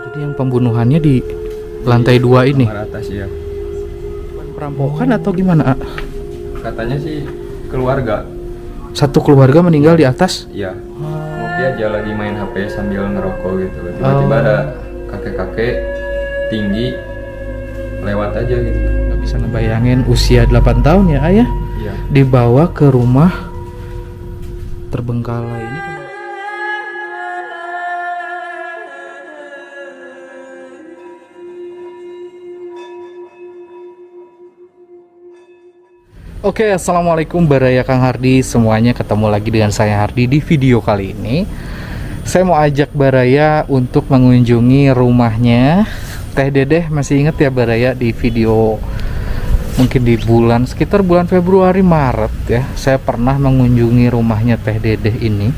Jadi yang pembunuhannya di lantai 2 ini. Kamar atas ya. Perampokan atau gimana? Katanya sih keluarga. Satu keluarga meninggal di atas. Iya. Ngopi aja lagi main HP sambil ngerokok gitu. Tiba-tiba ada kakek-kakek tinggi lewat aja gitu. Gak bisa ngebayangin usia 8 tahun ya ayah. Iya. Dibawa ke rumah terbengkalai ini. Oke, assalamualaikum Baraya Kang Hardi semuanya, ketemu lagi dengan saya Hardi. Di video kali ini saya mau ajak Baraya untuk mengunjungi rumahnya Teh Dedeh. Masih inget ya Baraya, di video mungkin di sekitar bulan Februari Maret ya, saya pernah mengunjungi rumahnya Teh Dedeh ini.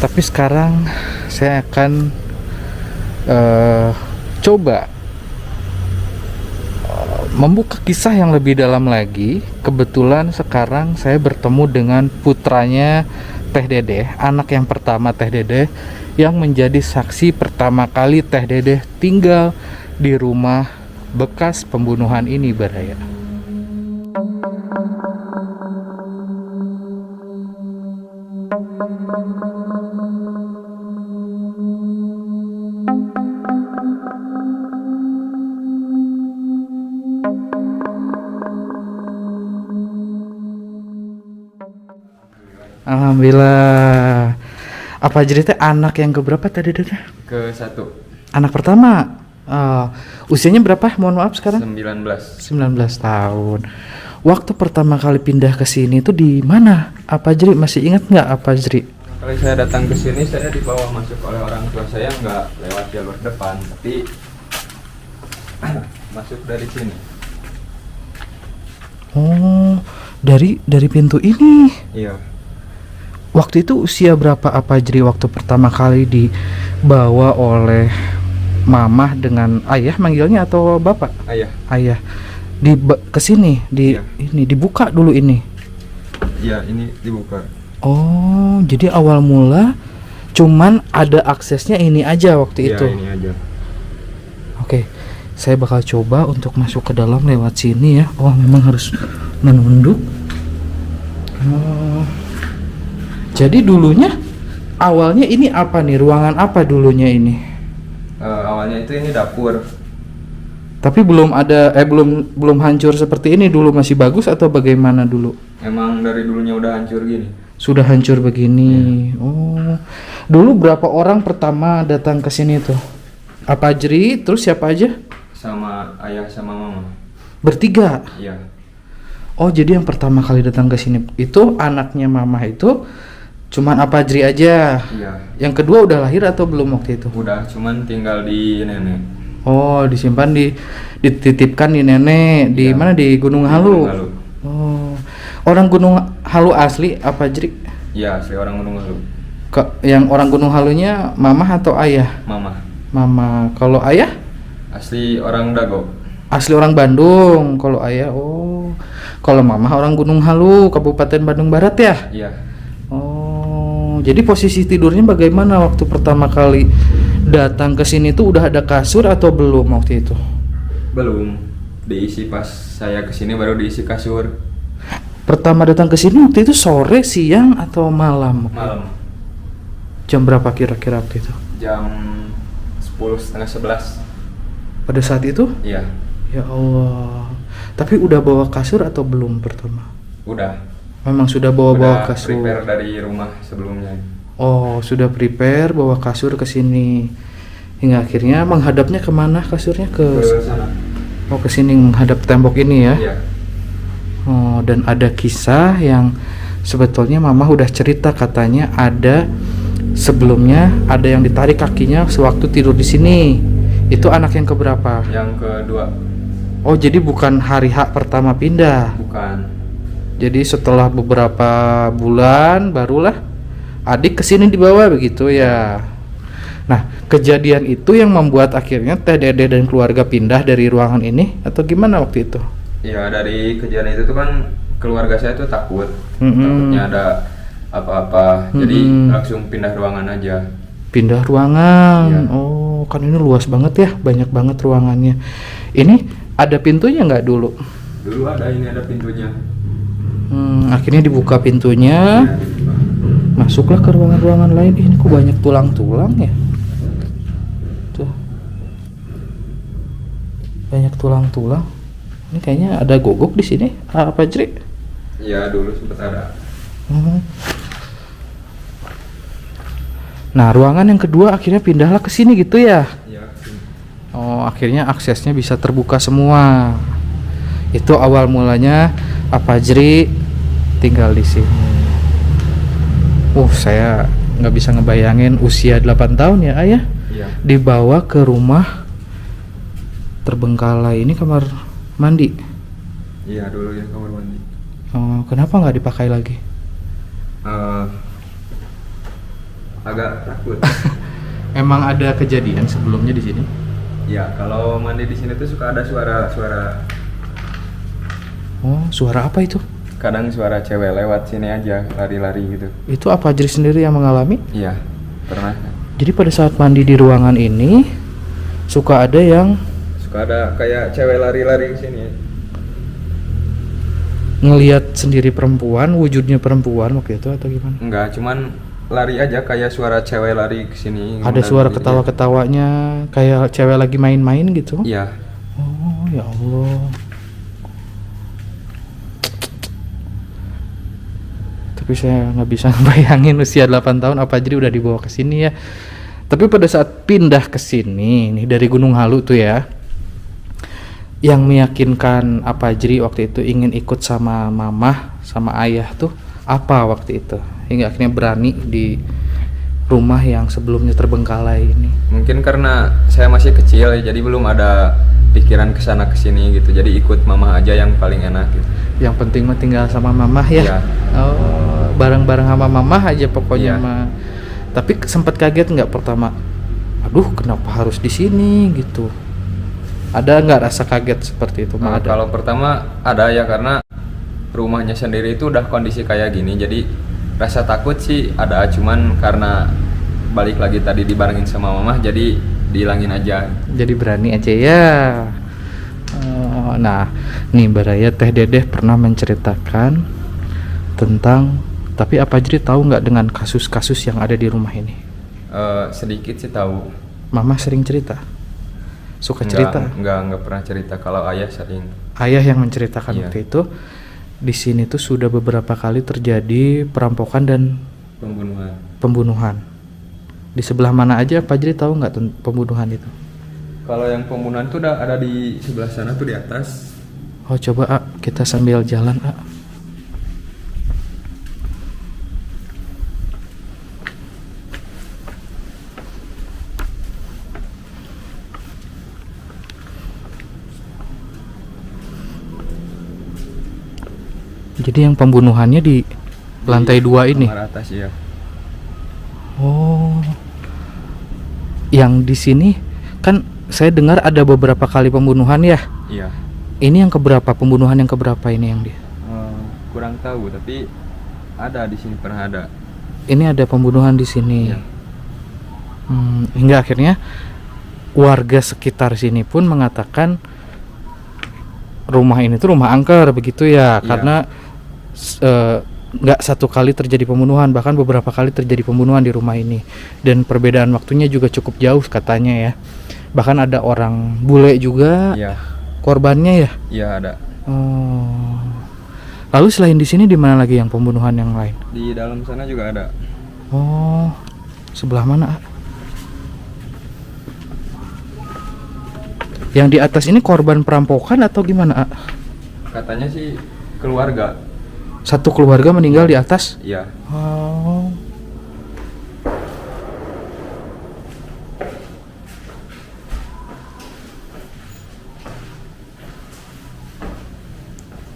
Tapi sekarang saya akan coba membuka kisah yang lebih dalam lagi. Kebetulan sekarang saya bertemu dengan putranya Teh Dedeh, anak yang pertama Teh Dedeh, yang menjadi saksi pertama kali Teh Dedeh tinggal di rumah bekas pembunuhan ini Baraya. Alhamdulillah. Apa jadi teh anak yang keberapa tadi Dedeh? Ke-1. Anak pertama. Usianya berapa? Mohon maaf sekarang. 19 tahun. Waktu pertama kali pindah ke sini itu di mana? Apa Jri masih ingat nggak apa Jri? Kali saya datang ke sini saya dibawa masuk oleh orang tua saya, nggak lewat jalur depan tapi masuk dari sini. Oh, dari pintu ini. Iya. Waktu itu usia berapa apa Jri waktu pertama kali dibawa oleh mamah dengan ayah, manggilnya atau bapak? Ayah. Ayah. Ke sini Iya. Ini dibuka dulu ini. Iya, ini dibuka. Oh, jadi awal mula cuman ada aksesnya ini aja waktu Iya, itu. ini aja. Oke, saya bakal coba untuk masuk ke dalam lewat sini ya. Oh, memang harus menunduk. Oh, jadi dulunya awalnya ini apa nih? Ruangan apa dulunya ini? Awalnya itu ini dapur. Tapi belum ada belum hancur seperti ini dulu, masih bagus atau bagaimana dulu? Emang dari dulunya udah hancur gini. Sudah hancur begini. Oh. Dulu berapa orang pertama datang ke sini tuh? Apa Jri, terus siapa aja? Sama ayah sama mama. Bertiga. Iya. Oh, jadi yang pertama kali datang ke sini itu anaknya mama itu cuman apa Jri aja. Iya. Yang kedua udah lahir atau belum waktu itu? Udah, cuman tinggal di nenek. Oh, disimpan dititipkan di nenek di Iya. mana, di Gunung Halu. Gunung Halu. Oh. Orang Gunung Halu asli apa Jri? Iya, si orang Gunung Halu. Yang orang Gunung Halunya mama atau ayah? Mama. Mama. Kalau ayah? Asli orang Dago. Asli orang Bandung. Kalau ayah, oh. Kalau mama orang Gunung Halu, Kabupaten Bandung Barat ya? Iya. Oh, jadi posisi tidurnya bagaimana waktu pertama kali datang ke sini tuh, udah ada kasur atau belum waktu itu? Belum. Diisi pas saya kesini baru diisi kasur. Pertama datang ke sini waktu itu sore, siang atau malam? Malam. Jam berapa kira-kira waktu itu? Jam 10:30, 11. Pada saat itu? Iya. Ya Allah. Tapi udah bawa kasur atau belum pertama? Udah. Memang sudah bawa kasur. Prepare dari rumah sebelumnya. Oh, sudah prepare bawa kasur ke sini. Hingga akhirnya menghadapnya kemana kasurnya? Ke sana. Oh, ke sini menghadap tembok ini ya. Iya. Oh, dan ada kisah yang sebetulnya mama udah cerita, katanya ada sebelumnya ada yang ditarik kakinya sewaktu tidur di sini. Itu anak yang keberapa? Yang kedua. Oh, jadi bukan hari H pertama pindah. Bukan. Jadi setelah beberapa bulan barulah adik kesini dibawa begitu ya. Nah, kejadian itu yang membuat akhirnya Teh Dedeh dan keluarga pindah dari ruangan ini atau gimana waktu itu? Ya, dari kejadian itu tuh kan keluarga saya tuh takut. Takutnya ada apa-apa. Jadi langsung pindah ruangan aja. Pindah ruangan. Ya. Oh, Kan ini luas banget ya, banyak banget ruangannya. Ini ada pintunya nggak dulu? Dulu ada, ini ada pintunya. Akhirnya dibuka pintunya. Ya, dibuka. Masuklah ke ruangan-ruangan lain. Ini kok banyak tulang-tulang ya? Tuh. Banyak tulang-tulang. Ini kayaknya ada gogok di sini. Apa, Jri? Iya, dulu sempat ada. Nah, ruangan yang kedua akhirnya pindahlah ke sini gitu ya. Iya. Oh, akhirnya aksesnya bisa terbuka semua. Itu awal mulanya apa Jri tinggal di sini. Saya nggak bisa ngebayangin usia 8 tahun ya ayah. Iya. Dibawa ke rumah terbengkalai. Ini kamar mandi. Iya, dulu ya kamar mandi. Oh, kenapa nggak dipakai lagi? Agak takut. Emang ada kejadian sebelumnya di sini? Ya, kalau mandi di sini tuh suka ada suara. Oh, suara apa itu? Kadang suara cewek lewat sini aja, lari-lari gitu. Itu apa Jri sendiri yang mengalami? Iya, pernah. Jadi pada saat mandi di ruangan ini suka ada yang Suka ada kayak cewek lari-lari ke sini. ngelihat sendiri perempuan, wujudnya perempuan waktu itu atau gimana? Enggak, cuman lari aja kayak suara cewek lari ke sini. Ada suara ketawa-ketawanya kayak cewek lagi main-main gitu? Iya. Oh, ya Allah. Tapi saya nggak bisa bayangin usia 8 tahun apa jadi udah dibawa ke sini ya. Tapi pada saat pindah ke sini nih dari Gunung Halu tuh ya, yang meyakinkan apa Jri waktu itu ingin ikut sama mama sama ayah tuh apa waktu itu hingga akhirnya berani di rumah yang sebelumnya terbengkalai ini? Mungkin karena saya masih kecil jadi belum ada pikiran kesana kesini gitu, jadi ikut mama aja yang paling enak gitu. Yang penting mah tinggal sama mama ya. Iya. Oh, bareng-bareng sama mama aja pokoknya Iya. mah. Tapi sempat kaget nggak pertama? Aduh, kenapa harus di sini gitu? Ada nggak rasa kaget seperti itu? Nah, Ada. kalau pertama ada ya, karena rumahnya sendiri itu udah kondisi kayak gini, jadi rasa takut sih ada, cuman karena balik lagi tadi dibarengin sama mama jadi dihilangin aja. Jadi berani aja ya. Nah, nih Baraya Teh Dedeh pernah menceritakan tentang, tapi apa Jri tahu nggak dengan kasus-kasus yang ada di rumah ini? Sedikit sih tahu. Mama sering cerita, suka cerita. Enggak pernah cerita, kalau ayah sering. Ayah yang menceritakan Iya. waktu itu. Di sini tuh sudah beberapa kali terjadi perampokan dan pembunuhan. Di sebelah mana aja Pak Jri tahu nggak pembunuhan itu? Kalau yang pembunuhan tuh udah ada di sebelah sana tuh, di atas. Oh, coba kita sambil jalan Jadi yang pembunuhannya di lantai 2 ini. Kamar atas ya. Oh. Yang di sini kan saya dengar ada beberapa kali pembunuhan ya. Iya. Ini yang keberapa? Pembunuhan yang keberapa ini yang dia? Kurang tahu, tapi ada di sini, pernah ada. Ini ada pembunuhan di sini. Iya. Hingga akhirnya warga sekitar sini pun mengatakan rumah ini tuh rumah angker begitu ya, Iya. karena nggak satu kali terjadi pembunuhan, bahkan beberapa kali terjadi pembunuhan di rumah ini, dan perbedaan waktunya juga cukup jauh katanya ya. Bahkan ada orang bule juga Iya. korbannya ya. Iya, ada. Oh. Lalu selain di sini di mana lagi yang pembunuhan yang lain? Di dalam sana juga ada. Oh, sebelah mana? Yang di atas ini korban perampokan atau gimana? Katanya sih keluarga. Satu keluarga meninggal di atas? Iya. Oh.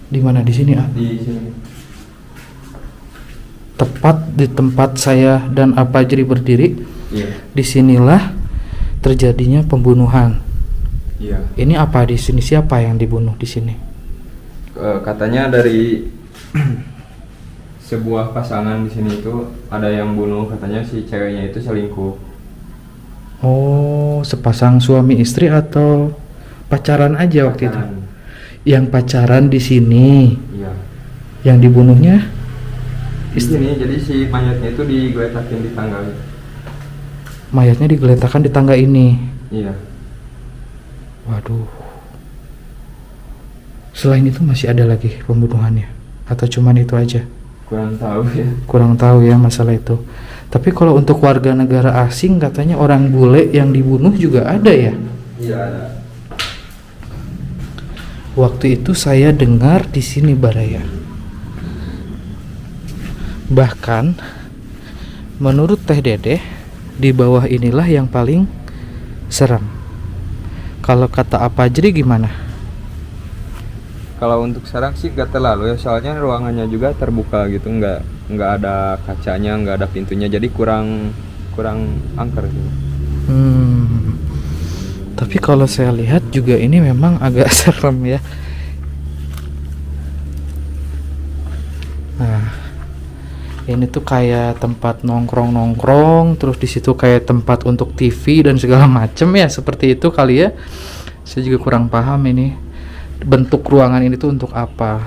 Di mana di sini? Di sini. Tepat di tempat saya dan apa Jri berdiri. Iya. Disinilah terjadinya pembunuhan. Iya. Ini apa di sini? Siapa yang dibunuh di sini? Katanya dari sebuah pasangan di sini itu ada yang bunuh, katanya si ceweknya itu selingkuh. Oh. Oh, sepasang suami istri atau pacaran aja waktu itu? Pacaran. Yang pacaran di sini, Iya. yang dibunuhnya Di sini jadi si mayatnya itu digeletakin di tangga. mayatnya digeletakkan di tangga ini. Iya. Waduh. Selain itu masih ada lagi pembunuhannya atau cuman itu aja? Kurang tahu ya. Kurang tahu ya masalah itu. Tapi kalau untuk warga negara asing katanya orang bule yang dibunuh juga ada ya? Iya ada. Waktu itu saya dengar di sini Baraya. Bahkan menurut Teh Dedeh di bawah inilah yang paling serem. Kalau kata apa jadi gimana? Kalau untuk sarang sih gak terlalu ya, soalnya ruangannya juga terbuka gitu, nggak ada kacanya, nggak ada pintunya, jadi kurang angker gitu. Tapi kalau saya lihat juga ini memang agak serem ya. Nah, ini tuh kayak tempat nongkrong, terus di situ kayak tempat untuk TV dan segala macem ya, seperti itu kali ya. Saya juga kurang paham ini bentuk ruangan ini tuh untuk apa.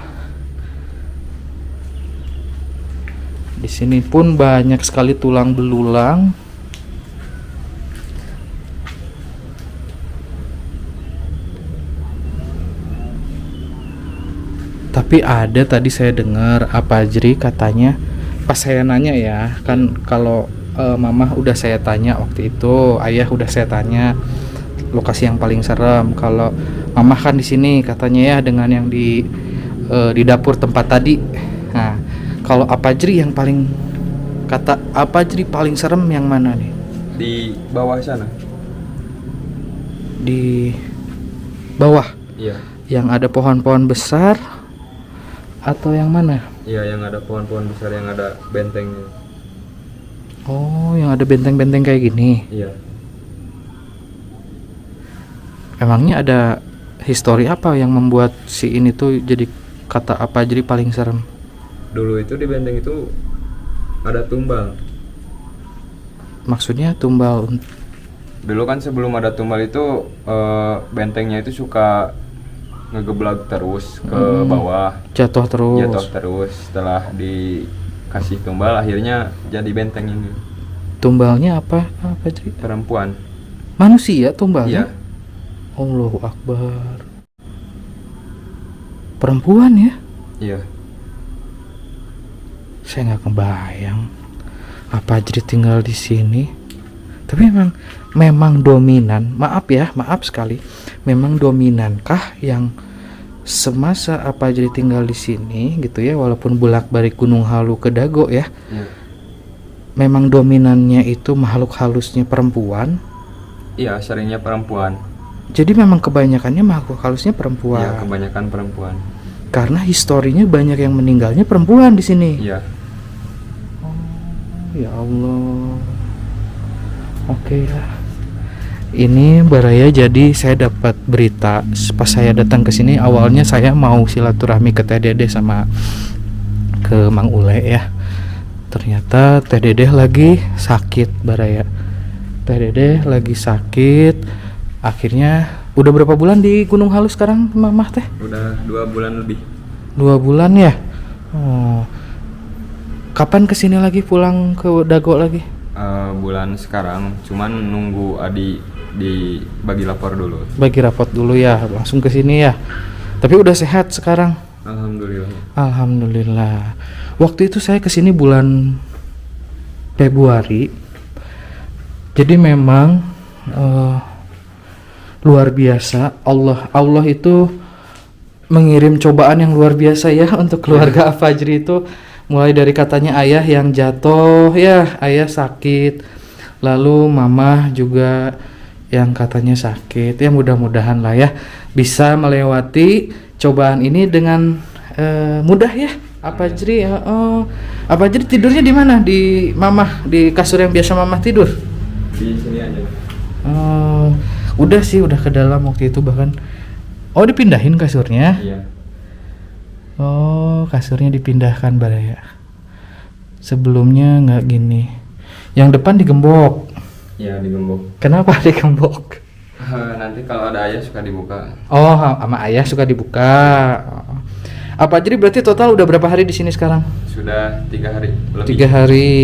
Di sini pun banyak sekali tulang belulang. Tapi ada tadi saya dengar apa Jri katanya pas saya nanya ya kan, kalau mama udah saya tanya waktu itu, ayah udah saya tanya lokasi yang paling serem. Kalau mama kan di sini katanya ya dengan yang di dapur tempat tadi. Nah, kalau apa Jri yang paling kata apa Jri paling serem yang mana nih? Di bawah sana. Di bawah Iya. yang ada pohon-pohon besar atau yang mana? Iya, yang ada pohon-pohon besar, yang ada bentengnya. Oh, yang ada benteng-benteng kayak gini. Iya. Emangnya ada histori apa yang membuat si ini tuh jadi kata apa jadi paling serem? Dulu itu di benteng itu ada tumbal. Maksudnya tumbal? Dulu kan sebelum ada tumbal itu bentengnya itu suka ngegeblak terus ke bawah, Jatuh terus. jatuh terus. Setelah dikasih tumbal akhirnya jadi benteng ini. Tumbalnya apa? Apa jadi? Perempuan. Manusia tumbalnya? Iya. Allahu Akbar. Perempuan ya? Iya. Saya nggak kebayang apa jadi tinggal di sini. Tapi memang dominan. Maaf ya, maaf sekali. Memang dominankah yang semasa apa jadi tinggal di sini gitu ya, walaupun bolak-balik Gunung Halu ke Dago ya. Iya. Memang dominannya itu makhluk halusnya perempuan. Iya, seringnya perempuan. Jadi memang kebanyakannya makhluk halusnya perempuan. Iya, kebanyakan perempuan. Karena historinya banyak yang meninggalnya perempuan di sini. Iya. Ya Allah. Oke ya. Ini Baraya, jadi saya dapat berita pas saya datang ke sini. Awalnya saya mau silaturahmi ke Teh Dedeh sama ke Mang Ule ya. Ternyata Teh Dedeh lagi sakit Baraya. Teh Dedeh lagi sakit. Akhirnya udah berapa bulan di Gunung Halu sekarang Mamah Teh? Udah 2 bulan lebih. 2 bulan ya. Oh. Kapan kesini lagi, pulang ke Dago lagi? Bulan sekarang, cuman nunggu Adi dibagi lapor dulu. Bagi rapot dulu ya, langsung ke sini ya. Tapi udah sehat sekarang. Alhamdulillah. Alhamdulillah. Waktu itu saya kesini bulan Februari. Jadi memang luar biasa. Allah itu mengirim cobaan yang luar biasa ya untuk keluarga Afajri itu. Mulai dari katanya ayah yang jatuh ya, ayah sakit, lalu mama juga yang katanya sakit. Ya mudah-mudahan lah ya bisa melewati cobaan ini dengan mudah ya. Afajri ya. Afajri tidurnya di mana? Di mama, di kasur yang biasa mama tidur? Di sini aja. Udah sih, udah ke dalam waktu itu bahkan. Oh, dipindahin kasurnya? Iya. Oh, kasurnya dipindahkan Baraya. Sebelumnya nggak gini. Yang depan digembok. Iya, digembok. Kenapa digembok? Nanti kalau ada ayah suka dibuka. Oh, sama ayah suka dibuka. Oh. Apa jadi berarti total udah berapa hari di sini sekarang? Sudah 3 hari lebih. 3 hari.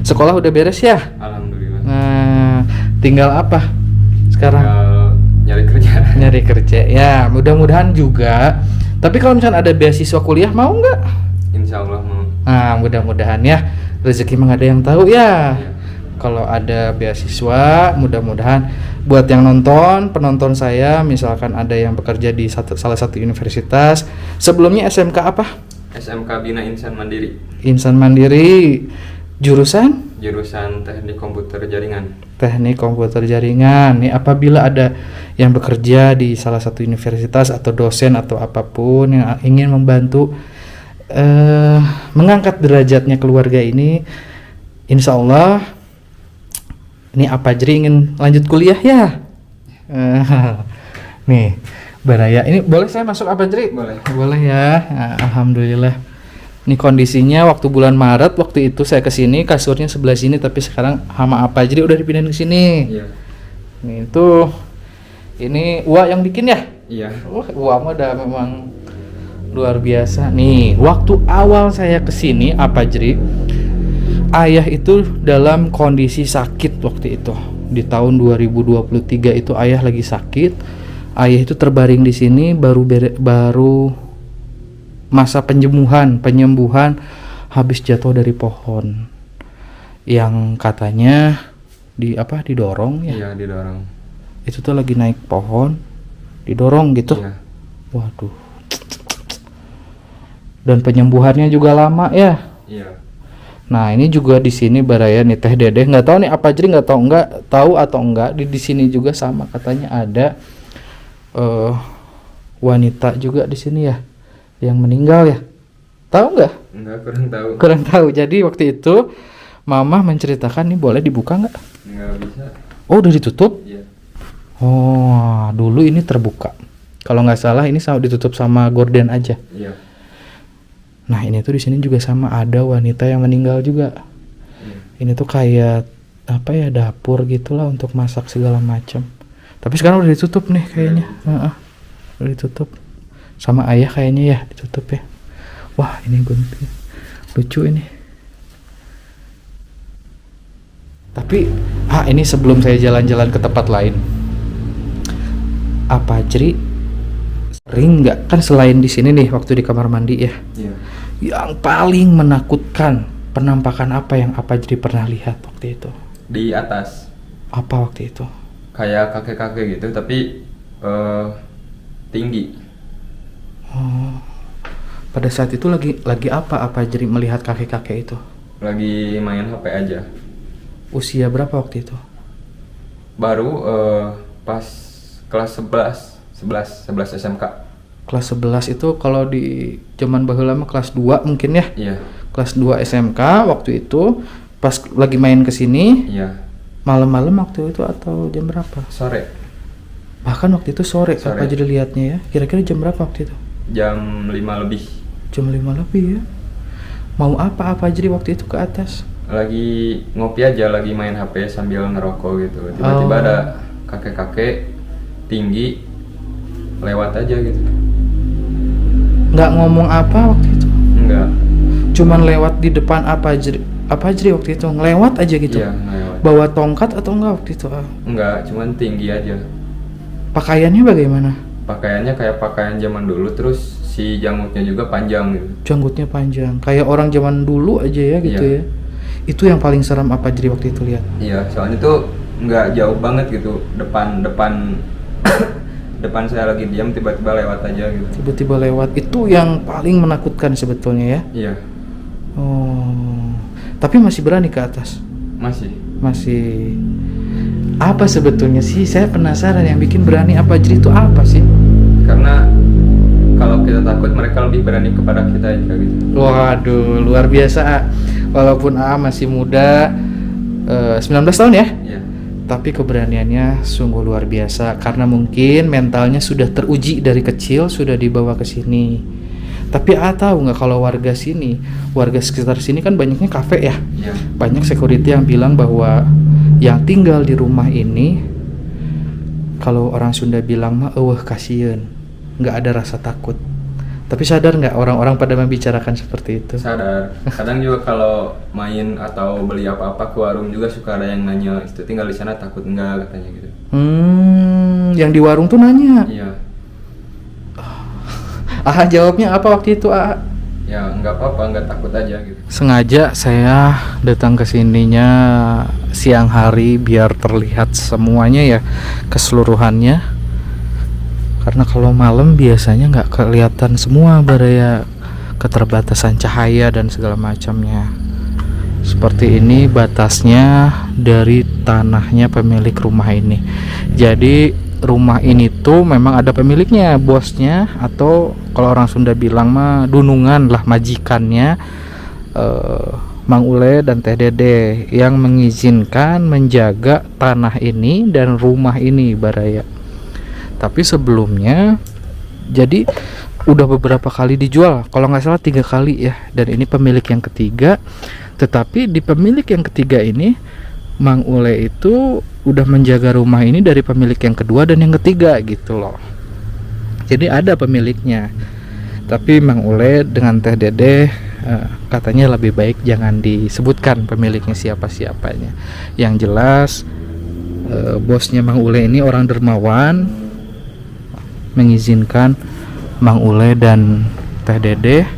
Sekolah udah beres ya? Alhamdulillah. Nah, tinggal apa sekarang? Tinggal nyari kerja. Nyari kerja. Ya, mudah-mudahan juga. Tapi kalau misalnya ada beasiswa kuliah mau nggak? Insya Allah mau. Nah, mudah-mudahan ya. Rezeki mah nggak ada yang tahu ya. Iya. Kalau ada beasiswa, mudah-mudahan buat yang nonton, penonton saya, misalkan ada yang bekerja di salah satu universitas. Sebelumnya SMK apa? SMK Bina Insan Mandiri. Insan Mandiri. Jurusan? Jurusan Teknik Komputer Jaringan. Teknik Komputer Jaringan. Nih, apabila ada yang bekerja di salah satu universitas atau dosen atau apapun yang ingin membantu mengangkat derajatnya keluarga ini, insya Allah ini apa jadi ingin lanjut kuliah ya. Nih Baraya, ini boleh saya masuk apa jadi? Boleh ya. Nah, alhamdulillah. Ini kondisinya waktu bulan Maret, waktu itu saya kesini kasurnya sebelah sini, tapi sekarang hama apa jadi udah dipindahin ke sini. Iya. Nih tuh, ini Wak yang bikin ya? Iya. Wah, Wak mah udah memang luar biasa. Nih, waktu awal saya kesini apa jadi? Ayah itu dalam kondisi sakit waktu itu. Di tahun 2023 itu ayah lagi sakit. Ayah itu terbaring di sini baru masa penyembuhan habis jatuh dari pohon yang katanya didorong ya. Iya, didorong. Itu tuh lagi naik pohon didorong gitu. Iya. Waduh. Dan penyembuhannya juga lama ya. Iya. Nah, ini juga di sini Baraya nih Teh Dedeh, nggak tahu nih apa jadi, nggak tahu atau enggak di sini juga sama katanya ada wanita juga di sini ya yang meninggal ya. Tahu nggak? Enggak, kurang tahu. Kurang tahu. Jadi waktu itu Mama menceritakan nih boleh dibuka nggak? Enggak bisa. Oh, udah ditutup? Iya. Oh, dulu ini terbuka. Kalau nggak salah ini ditutup sama gorden aja. Iya. Nah, ini tuh di sini juga sama ada wanita yang meninggal juga. Iya. Ini tuh kayak apa ya, dapur gitulah untuk masak segala macam. Tapi sekarang udah ditutup nih kayaknya. Udah ditutup. Sama ayah kayaknya ya ditutup ya. Wah, ini gunting. Lucu ini. Tapi ini sebelum saya jalan-jalan ke tempat lain. Apa Jri sering nggak, kan selain di sini nih waktu di kamar mandi ya. Iya. Yang paling menakutkan penampakan apa yang apa Jri pernah lihat waktu itu? Di atas. Apa waktu itu? Kayak kakek-kakek gitu, tapi tinggi. Oh. Pada saat itu lagi apa Jri melihat kakek-kakek itu? Lagi main HP aja. Usia berapa waktu itu? Baru pas kelas 11 SMK. Kelas 11 itu kalau di zaman baheula mah kelas 2 mungkin ya? Iya. Kelas 2 SMK waktu itu pas lagi main ke sini. Iya. Malam-malam waktu itu atau jam berapa? Sore. Bahkan waktu itu sore. Apa jadi lihatnya ya? Kira-kira jam berapa waktu itu? Jam 5 lebih. Jam 5 lebih ya. Mau apa jadi waktu itu ke atas? Lagi ngopi aja, lagi main HP sambil ngerokok gitu. Tiba-tiba ada kakek-kakek tinggi lewat aja gitu. Nggak ngomong apa waktu itu? Enggak. Cuman lewat di depan apa jadi waktu itu? Ngelewat aja gitu? Iya, ngelewat. Bawa tongkat atau enggak waktu itu? Enggak, cuman tinggi aja. Pakaiannya bagaimana? Pakaiannya kayak pakaian zaman dulu, terus si janggutnya juga panjang gitu. Janggutnya panjang, kayak orang zaman dulu aja ya gitu Iya. ya. Itu yang paling seram apa jadi waktu itu lihat? Iya, soalnya tuh nggak jauh banget gitu, depan depan saya lagi diam tiba-tiba lewat aja gitu. Tiba-tiba lewat, itu yang paling menakutkan sebetulnya ya. Iya. Oh, tapi masih berani ke atas? Masih. Apa sebetulnya sih? Saya penasaran yang bikin berani apa jadi itu apa sih? Karena kalau kita takut mereka lebih berani kepada kita aja gitu. Waduh, luar biasa. Walaupun masih muda, 19 tahun ya? Iya. Tapi keberaniannya sungguh luar biasa karena mungkin mentalnya sudah teruji dari kecil, sudah dibawa ke sini. Tapi tahu nggak kalau warga sini, warga sekitar sini kan banyaknya kafe ya? Iya. Banyak security yang bilang bahwa yang tinggal di rumah ini, kalau orang Sunda bilang mah eueuh kasieun, nggak ada rasa takut. Tapi sadar nggak orang-orang pada membicarakan seperti itu? Sadar. Kadang juga kalau main atau beli apa-apa ke warung juga suka ada yang nanya, itu tinggal di sana takut enggak katanya gitu. Yang di warung tuh nanya. Iya. Jawabnya apa waktu itu? Ya enggak apa-apa, enggak takut aja gitu. Sengaja saya datang ke sininya siang hari biar terlihat semuanya ya, keseluruhannya. Karena kalau malam biasanya nggak kelihatan semua baraya, keterbatasan cahaya dan segala macamnya. Seperti ini batasnya dari tanahnya pemilik rumah ini. Jadi rumah ini tuh memang ada pemiliknya, bosnya, atau kalau orang Sunda bilang mah dunungan lah, majikannya, Mang Ule dan Teh Dede yang mengizinkan menjaga tanah ini dan rumah ini baraya. Tapi sebelumnya jadi udah beberapa kali dijual, kalau nggak salah 3 kali ya, dan ini pemilik yang ketiga. Tetapi di pemilik yang ketiga ini Mang Ule itu udah menjaga rumah ini dari pemilik yang kedua dan yang ketiga gitu loh. Jadi ada pemiliknya, tapi Mang Ule dengan Teh Dede katanya lebih baik jangan disebutkan pemiliknya siapa-siapanya. Yang jelas bosnya Mang Ule ini orang dermawan, mengizinkan Mang Ule dan Teh Dede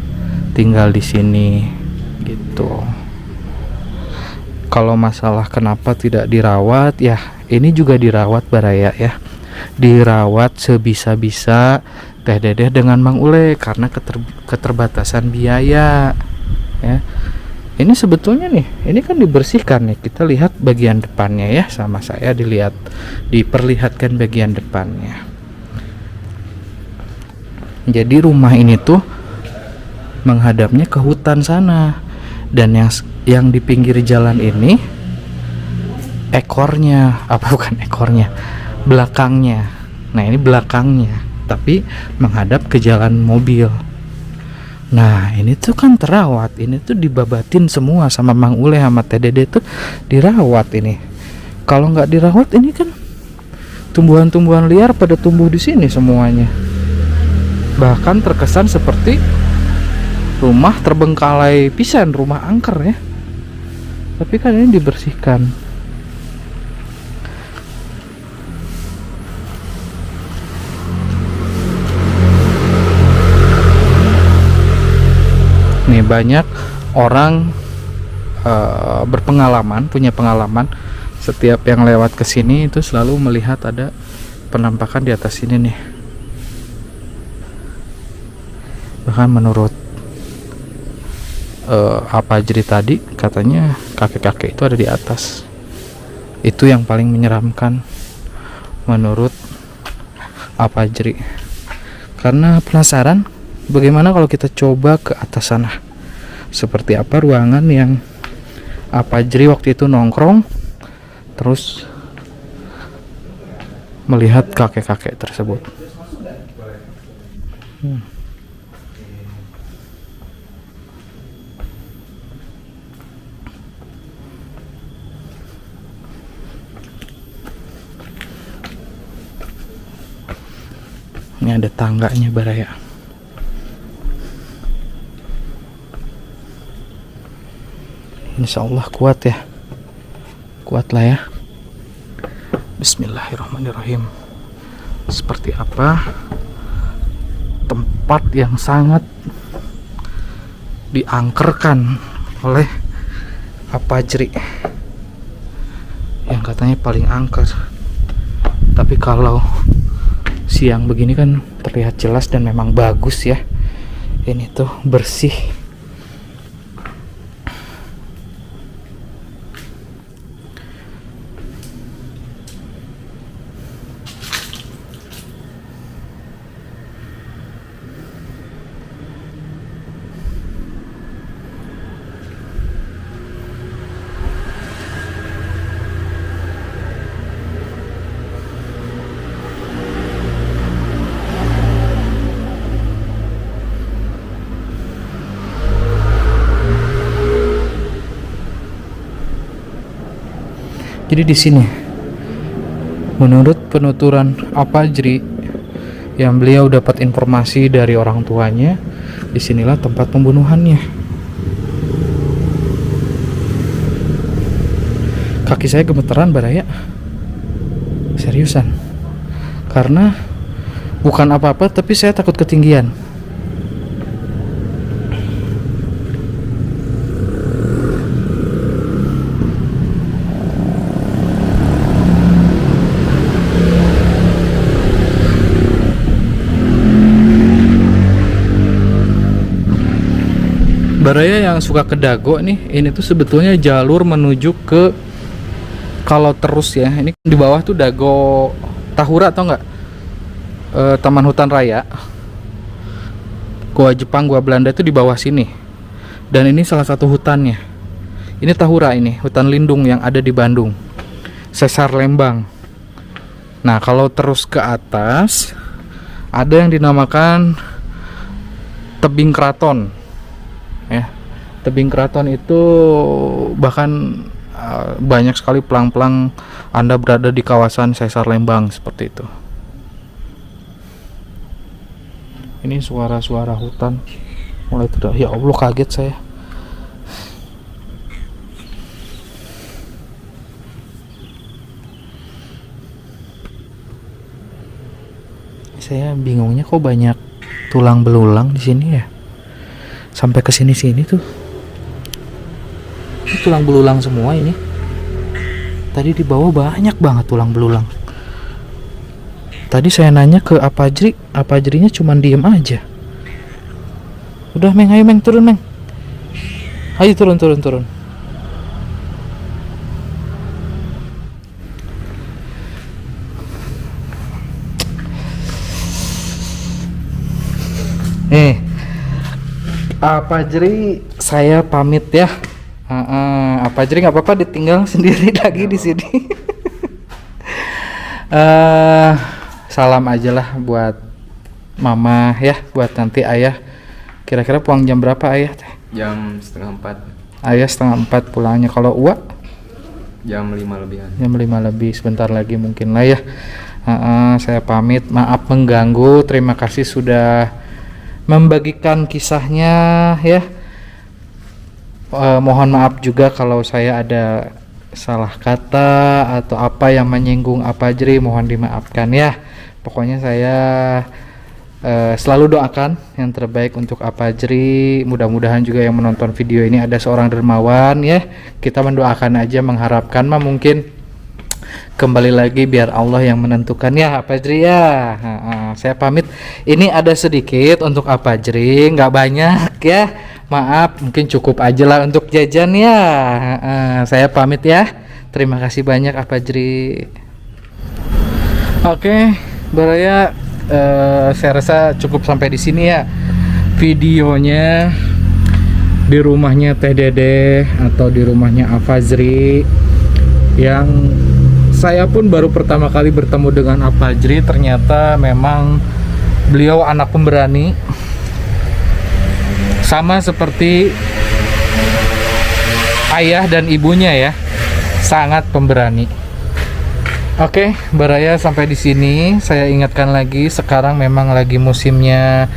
tinggal di sini gitu. Kalau masalah kenapa tidak dirawat, ya ini juga dirawat baraya ya. Dirawat sebisa-bisa Teh Dede dengan Mang Ule karena keterbatasan biaya ya. Ini sebetulnya nih, ini kan dibersihkan nih. Kita lihat bagian depannya ya, sama saya diperlihatkan bagian depannya. Jadi rumah ini tuh menghadapnya ke hutan sana, dan yang di pinggir jalan ini belakangnya. Nah ini belakangnya, tapi menghadap ke jalan mobil. Nah ini tuh kan terawat, ini tuh dibabatin semua sama Mang Ule sama Teh Dede tuh dirawat ini. Kalau nggak dirawat ini kan tumbuhan-tumbuhan liar pada tumbuh di sini semuanya. Bahkan terkesan seperti rumah terbengkalai pisan, rumah angker ya. Tapi kan ini dibersihkan. Nih banyak orang punya pengalaman, setiap yang lewat ke sini itu selalu melihat ada penampakan di atas sini nih. Bahkan menurut Apajri tadi katanya kakek-kakek itu ada di atas. Itu yang paling menyeramkan menurut Apajri. Karena penasaran bagaimana kalau kita coba ke atas sana. Seperti apa ruangan yang Apajri waktu itu nongkrong terus melihat kakek-kakek tersebut. Ini ada tangganya baraya. Insya Allah kuat ya, kuat lah ya. Bismillahirrahmanirrahim. Seperti apa tempat yang sangat diangkerkan oleh Apajri yang katanya paling angker. Tapi kalau siang begini kan terlihat jelas dan memang bagus ya. Ini tuh bersih. Jadi di sini, menurut penuturan Apajri yang beliau dapat informasi dari orang tuanya, disinilah tempat pembunuhannya. Kaki saya gemeteran Baraya, seriusan, karena bukan apa-apa tapi saya takut ketinggian. Baraya yang suka ke Dago nih, ini tuh sebetulnya jalur menuju ke, kalau terus ya, ini di bawah tuh Dago Tahura, atau enggak? Taman Hutan Raya. Gua Jepang, gua Belanda itu di bawah sini. Dan ini salah satu hutannya. Ini Tahura, ini hutan lindung yang ada di Bandung. Sesar Lembang. Nah, kalau terus ke atas ada yang dinamakan Tebing Keraton. Ya, Tebing Keraton itu bahkan banyak sekali pelang-pelang Anda berada di kawasan Sesar Lembang seperti itu. Ini suara-suara hutan mulai tidak. Ya Allah, kaget saya. Saya bingungnya kok banyak tulang belulang di sini ya. Sampai ke sini-sini tuh. Ini tulang belulang semua ini. Tadi di bawah banyak banget tulang belulang. Tadi saya nanya ke Apajri, Apajrinya cuman diem aja. Udah Meng, ayo Meng, turun Meng. Ayo turun. Apajri, saya pamit ya. Apajri nggak apa-apa ditinggal sendiri lagi di sini. Salam aja lah buat mama ya, buat nanti ayah. Kira-kira pulang jam berapa ayah? Jam 3:30. Ayah 3:30 pulangnya. Kalau Uwa? Jam 5 lebihan. Jam 5 lebih, sebentar lagi mungkin lah ya. Saya pamit, maaf mengganggu. Terima kasih sudah membagikan kisahnya ya. Mohon maaf juga kalau saya ada salah kata atau apa yang menyinggung Apajri, mohon dimaafkan ya. Pokoknya saya selalu doakan yang terbaik untuk Apajri. Mudah-mudahan juga yang menonton video ini ada seorang dermawan ya. Kita mendoakan aja, mengharapkan mah mungkin kembali lagi biar Allah yang menentukan ya Apajri ya. Saya pamit. Ini ada sedikit untuk Apajri, nggak banyak ya. Maaf, mungkin cukup aja lah untuk jajan ya. Saya pamit ya. Terima kasih banyak Apajri. Oke, Baraya, saya rasa cukup sampai di sini ya videonya di rumahnya Teh Dede atau di rumahnya Apajri, yang saya pun baru pertama kali bertemu dengan Apajri. Ternyata memang beliau anak pemberani, sama seperti ayah dan ibunya ya, sangat pemberani. Oke, Baraya, sampai di sini saya ingatkan lagi, sekarang memang lagi musimnya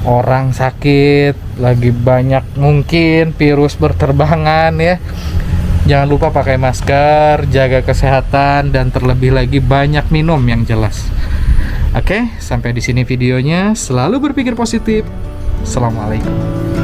orang sakit, lagi banyak mungkin virus berterbangan ya. Jangan lupa pakai masker, jaga kesehatan, dan terlebih lagi banyak minum yang jelas. Oke, sampai di sini videonya. Selalu berpikir positif. Assalamualaikum.